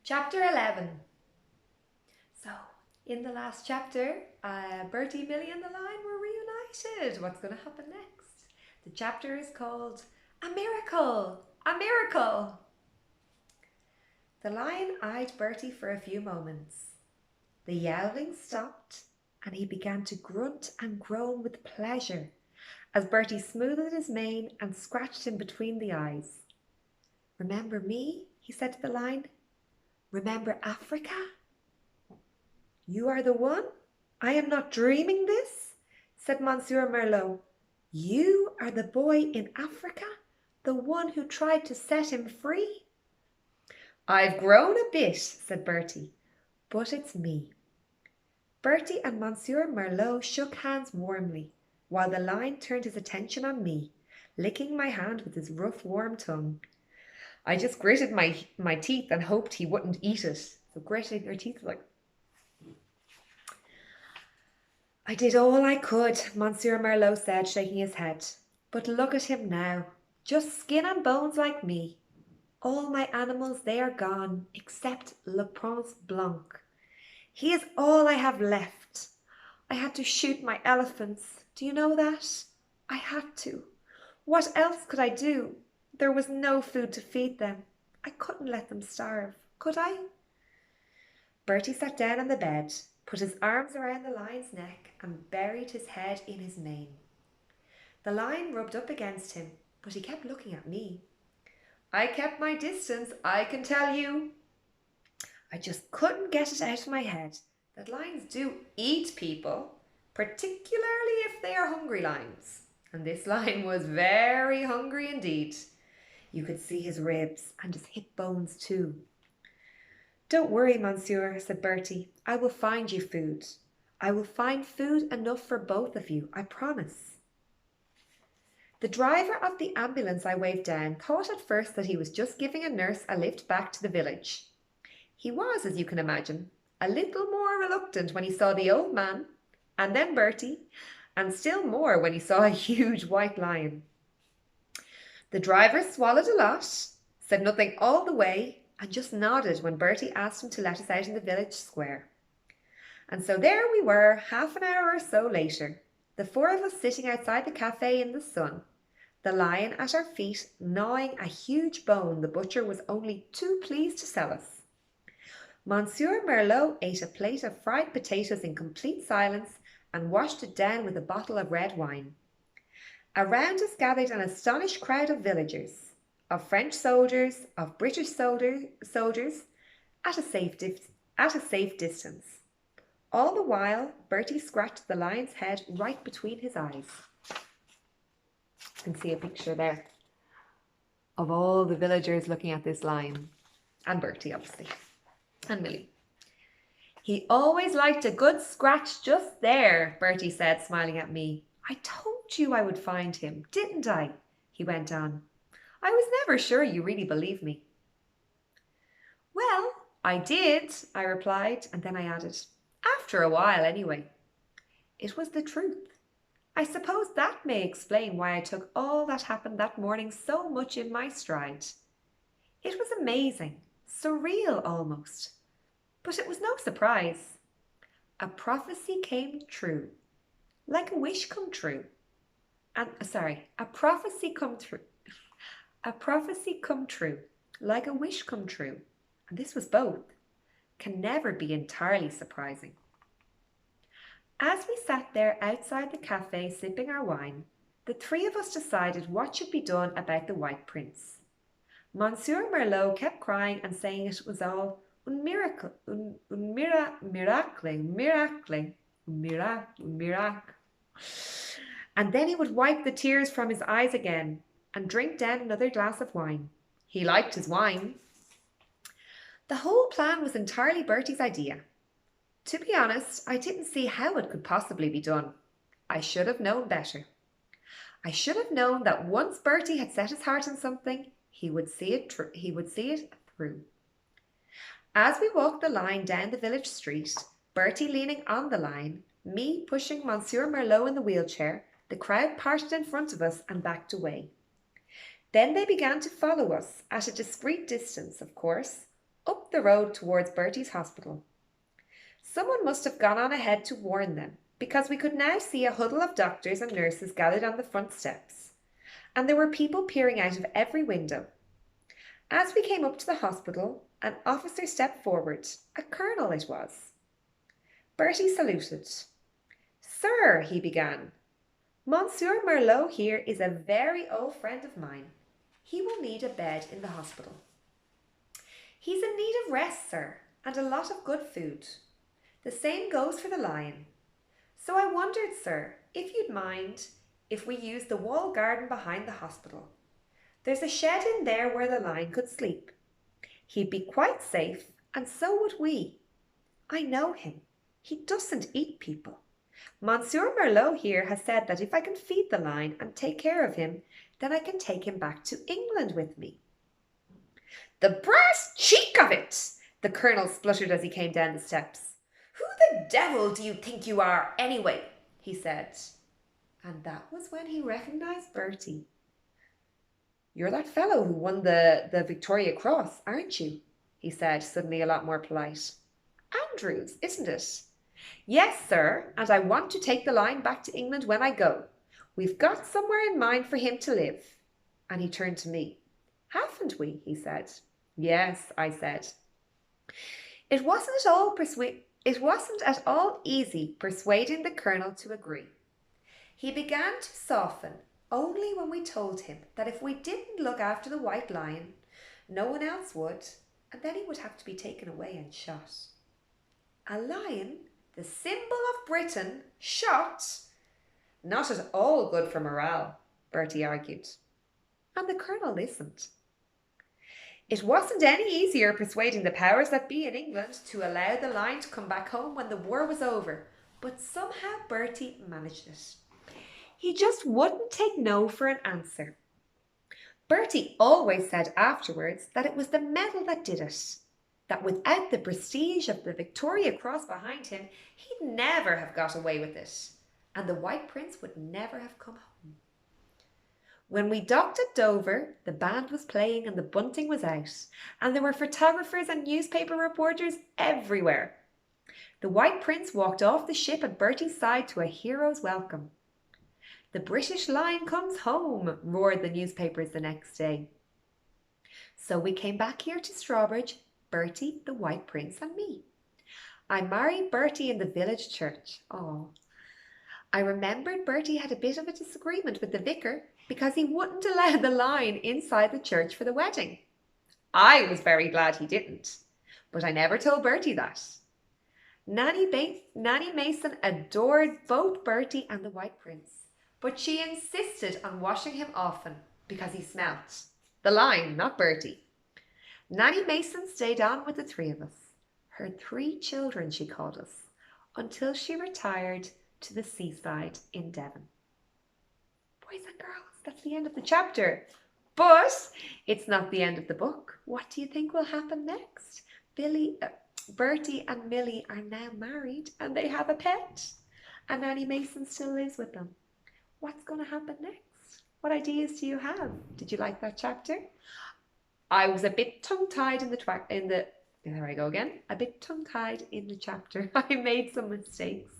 Chapter 11. So, in the last chapter, Bertie, Millie, and the Lion were reunited. What's going to happen next? The chapter is called A Miracle! A Miracle! The lion eyed Bertie for a few moments. The yowling stopped, and he began to grunt and groan with pleasure as Bertie smoothed his mane and scratched him between the eyes. "Remember me?" he said to the lion. "Remember Africa?" "You are the one? I am not dreaming this?" said Monsieur Merlot. "You are the boy in Africa, the one who tried to set him free?" "I've grown a bit," said Bertie, "but it's me." Bertie and Monsieur Merlot shook hands warmly, while the lion turned his attention on me, licking my hand with his rough, warm tongue. I just gritted my teeth and hoped he wouldn't eat it. So gritting your teeth like... "I did all I could," Monsieur Merlot said, shaking his head. "But look at him now, just skin and bones like me. All my animals, they are gone, except Le Prince Blanc. He is all I have left. I had to shoot my elephants. Do you know that? I had to. What else could I do? There was no food to feed them. I couldn't let them starve, could I?" Bertie sat down on the bed, put his arms around the lion's neck, and buried his head in his mane. The lion rubbed up against him, but he kept looking at me. I kept my distance, I can tell you. I just couldn't get it out of my head that lions do eat people, particularly if they are hungry lions. And this lion was very hungry indeed. You could see his ribs and his hip bones too. "Don't worry, monsieur," said Bertie. "I will find you food. I will find food enough for both of you, I promise." The driver of the ambulance I waved down thought at first that he was just giving a nurse a lift back to the village. He was, as you can imagine, a little more reluctant when he saw the old man, and then Bertie, and still more when he saw a huge white lion. The driver swallowed a lot, said nothing all the way, and just nodded when Bertie asked him to let us out in the village square. And so there we were, half an hour or so later, the four of us sitting outside the cafe in the sun, the lion at our feet gnawing a huge bone the butcher was only too pleased to sell us. Monsieur Merlot ate a plate of fried potatoes in complete silence and washed it down with a bottle of red wine. Around us gathered an astonished crowd of villagers, of French soldiers, of British soldiers, at a safe distance. All the while, Bertie scratched the lion's head right between his eyes. You can see a picture there of all the villagers looking at this lion, and Bertie, obviously, and Millie. "He always liked a good scratch just there," Bertie said, smiling at me. "I told you I would find him, didn't I?" he went on. "I was never sure you really believed me." "Well, I did," I replied, and then I added, "after a while anyway." It was the truth. I suppose that may explain why I took all that happened that morning so much in my stride. It was amazing, surreal almost. But it was no surprise. A prophecy came true, like a wish come true. A prophecy come true. A prophecy come true, like a wish come true. And this was both. Can never be entirely surprising. As we sat there outside the cafe sipping our wine, the three of us decided what should be done about the White Prince. Monsieur Merlot kept crying and saying it was all un miracle, miracle. And then he would wipe the tears from his eyes again and drink down another glass of wine. He liked his wine. The whole plan was entirely Bertie's idea. To be honest, I didn't see how it could possibly be done. I should have known better. I should have known that once Bertie had set his heart on something, he would see it through. As we walked the line down the village street, Bertie leaning on the line, me pushing Monsieur Merlot in the wheelchair, the crowd parted in front of us and backed away. Then they began to follow us, at a discreet distance, of course, up up the road towards Bertie's hospital. Someone must have gone on ahead to warn them, because we could now see a huddle of doctors and nurses gathered on the front steps, and there were people peering out of every window. As we came up to the hospital, an officer stepped forward, a colonel it was. Bertie saluted. "Sir," he began, "Monsieur Merlot here is a very old friend of mine. He will need a bed in the hospital. He's in need of rest, sir, and a lot of good food. The same goes for the lion. So I wondered, sir, if you'd mind if we use the wall garden behind the hospital. There's a shed in there where the lion could sleep. He'd be quite safe, and so would we. I know him. He doesn't eat people. Monsieur Merlot here has said that if I can feed the lion and take care of him, then I can take him back to England with me." "The brass cheek of it!" the colonel spluttered as he came down the steps. "Who the devil do you think you are, anyway?" he said. And that was when he recognised Bertie. "You're that fellow who won the Victoria Cross, aren't you?" he said, suddenly a lot more polite. "Andrews, isn't it?" "Yes, sir, and I want to take the lion back to England when I go. We've got somewhere in mind for him to live." And he turned to me. "Haven't we?" he said. "Yes," I said. It wasn't at all easy persuading the colonel to agree. He began to soften only when we told him that if we didn't look after the white lion, no one else would, and then he would have to be taken away and shot. A lion, the symbol of Britain, shot? Not at all good for morale, Bertie argued. And the colonel listened. It wasn't any easier persuading the powers that be in England to allow the lion to come back home when the war was over, but somehow Bertie managed it. He just wouldn't take no for an answer. Bertie always said afterwards that it was the medal that did it, that without the prestige of the Victoria Cross behind him, he'd never have got away with it, and the White Prince would never have come home. When we docked at Dover, the band was playing and the bunting was out, and there were photographers and newspaper reporters everywhere. The White Prince walked off the ship at Bertie's side to a hero's welcome. "The British Lion comes home," roared the newspapers the next day. So we came back here to Strawbridge, Bertie, the White Prince, and me. I married Bertie in the village church. Oh, I remembered Bertie had a bit of a disagreement with the vicar because he wouldn't allow the lion inside the church for the wedding. I was very glad he didn't, but I never told Bertie that. Nanny Mason adored both Bertie and the White Prince, but she insisted on washing him often because he smelt. The lion, not Bertie. Nanny Mason stayed on with the three of us, her 3 children she called us, until she retired to the seaside in Devon. Boys and girls, that's the end of the chapter. But it's not the end of the book. What do you think will happen next? Bertie and Millie are now married and they have a pet. And Nanny Mason still lives with them. What's going to happen next? What ideas do you have? Did you like that chapter? I was a bit tongue-tied a bit tongue-tied in the chapter. I made some mistakes.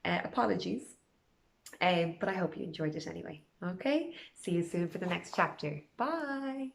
Apologies. But I hope you enjoyed it anyway. Okay? See you soon for the next chapter. Bye!